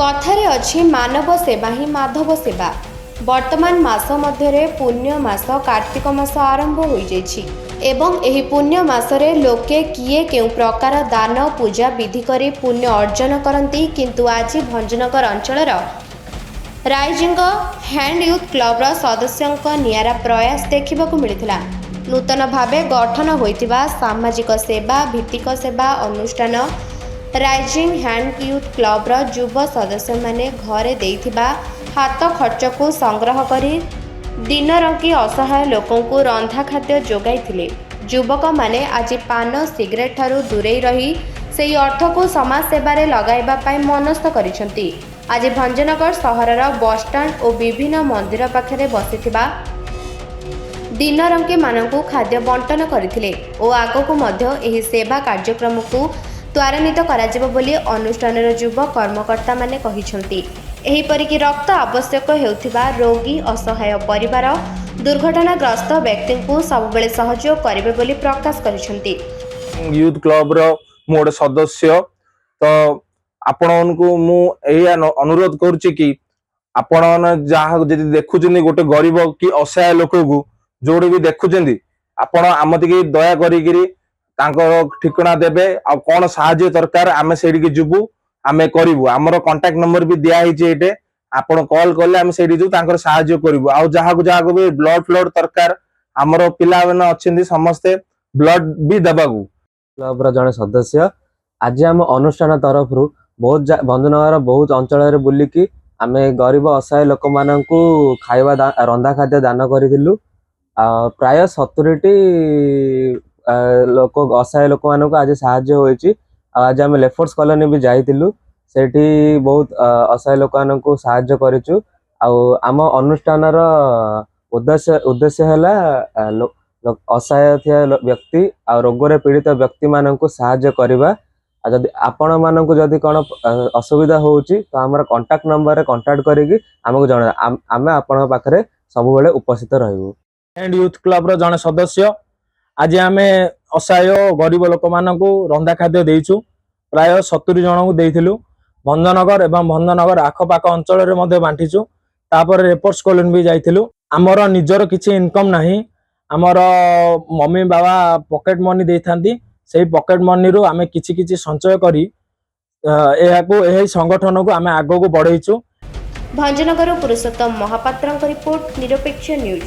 कथारे अछि मानव सेवा ही माधव सेवा। वर्तमान मास मध्य पुण्य मास कार्तिक मास आरंभ हो जाइछि एवं एही पुण्य मासरे लोके किए केउ प्रकार दान पूजा विधि करी पुण्य अर्जन करती किंतु आज भंजनगर अंचलर राइजिंग हैंड यूथ क्लब सदस्यों नियारा प्रयास देखा मिलता। नूतन भावे गठन होइतिबा सामाजिक सेवा भित्तिक सेवा अनुष्ठान राइजिंग हैंड यूथ क्लब युव सदस्य माने घरे देइथिबा हाथ खर्च को संग्रह करी दिन रंगी असहाय लोकों को रंधा खाद्य जोगाई युवक माने आज पान सिगरेट ठारू दूरे रही से अर्थ को समाज सेवारे लगाइबा पाई मनस्थ करिसंती। आज भंजनगर सहरर बसस्टाण्ड और विभिन्न मंदिर पाखरे बसिथिबा दिनरंगी मानकु खाद्य बंटन करथिले और आगकु मध्य एही सेवा कार्यक्रम को त्वरान्वित कराजिबो बोली अनुष्ठानर युव कर्मकर्ता माने कहिसंती। एही परिकि रक्त आवश्यक हेउथिबा रोगी असहाय परिवार दुर्घटनाग्रस्त व्यक्ति को सबबेले सहयोग करिवे बोली प्रकाश करिसंती। यूथ क्लब रो मोड सदस्य तो आपण को मु एया अनुरोध करूची कि आपण जहा जदि देखुचनी गोटे गरीब कि असहाय लोक को जोड़ी भी देखुचंदी आपण आमतिकी दया करिगिरी ठिकना देबे आ कौन साहाय्य दरकार आमे सेडी के जुबु आमे करिवु। हमर कांटेक्ट नंबर भी दिया हिचे एटे आपण कॉल करले आमे सेडी जु तांकर साहाय्य करिवु। आ जहा को भी ब्लड फ्लड दरकार हमर पिला माने अछिंदी समस्ते ब्लड भी देबागु। क्लब रा जने सदस्य आज हम अनुष्ठान तरफ रु बहुत भंजनगर बहुत अंचल रे बुलिकी आमे गरीब असहाय लोक माननकु खाइबा रंधा खाद्य दान करिदिलु। प्राय 70टी लोक असहाय लोक मानक आज साहाय्य होइछि। आज आम लेफर्स कॉलोनी भी जाइतिलु सेठी बहुत असहाय लोक मानक साहाय्य करिछु। आम अनुष्ठान उद्देश्य हैला असहाय थिया व्यक्ति आ रोग रे पीड़ित व्यक्ति मानक साहाय्य करबा। जदि आपण मानक जदि कोन असुविधा होउछि तो हमर कांटेक्ट नंबर रे कांटेक्ट करिकि हमकु जणा आमे आपण पाखरे सब बेले उपस्थित रहइबु। एंड यूथ क्लब रो जने सदस्य आज आमे असहाय गरीब लोक मानकु रंधा खाद्य देइछु। प्राय 70 जन को देइथिलु। भंजनगर एवं भंजनगर आखपाख अंचल रे मध्ये बांटिछु। तापर रेपर्स कॉलोनी भी जाइथिलु। हमर निजर किछि इनकम नाही। हमर मम्मी बाबा पॉकेट मनी देइथांती सेही पॉकेट मनी रु आमे किछि किछि संचय करी एही संगठन को आमे आगो को बढ़ाइछु। भंजनगर पुरुषोत्तम महापात्रଙ୍କ रिपोर्ट निरपेक्ष न्यूज।